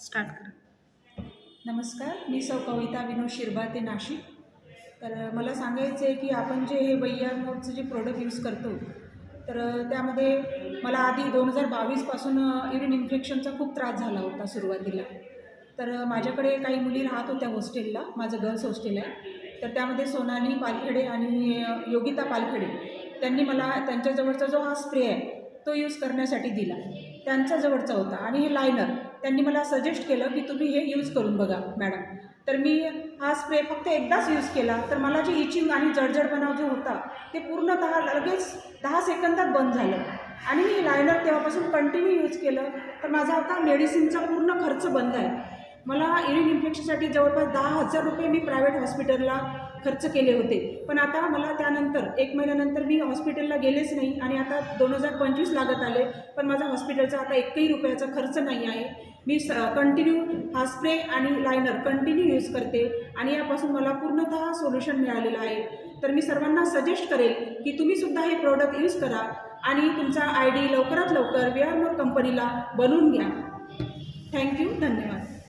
Start करा. नमस्कार, मी सौ कविता विनोद शिरभाते नाशिक. तर मला सांगायचं आहे की आपण जे हे वैयामोडचं जे प्रोडक्ट यूज करतो तर त्यामध्ये मला आधी 2022पासून युरिन इन्फेक्शनचा खूप त्रास झाला होता सुरुवातीला. तर माझ्याकडे काही मुली राहत होत्या हॉस्टेलला, माझं गर्ल्स हॉस्टेल आहे. तर त्यामध्ये सोनाली पालखेडे आणि योगिता पालखेडे त्यांनी मला त्यांच्याजवळचा जो हा स्प्रे आहे तो यूज करण्यासाठी दिला. त्यांच्याजवळचा होता आणि हे लायनर त्यांनी मला सजेस्ट केलं की तुम्ही हे यूज करून बघा मॅडम. तर मी हा स्प्रे फक्त एकदाच यूज केला तर मला जे इचिंग आणि जळजळपणा जो होता ते पूर्णतः लगेच 10 सेकंदात बंद झालं. आणि मी लायनर तेव्हापासून कंटिन्यू यूज केलं तर माझा आता मेडिसिनचा पूर्ण खर्च बंद आहे. मला युरिन इन्फेक्शनसाठी जवळपास 10,000 रुपये मी प्रायव्हेट हॉस्पिटलला खर्च केले होते. पण आता मला त्यानंतर 1 महिन्यानंतर मी हॉस्पिटलला गेलेच नाही आणि आता 2025 लागत आले पण माझा हॉस्पिटलचा आता 1ही रुपयाचा खर्च नाही आहे. मी कंटिन्यू हा स्प्रे आणि लायनर कंटिन्यू यूज करते आणि यापासून मला पूर्णतः सोल्युशन मिळालेलं आहे. तर मी सर्वांना सजेस्ट करेल की तुम्हीसुद्धा हे प्रोडक्ट यूज करा आणि तुमचा ID लवकरात लवकर वेअरमोर कंपनीला बनवून घ्या. थँक्यू, धन्यवाद.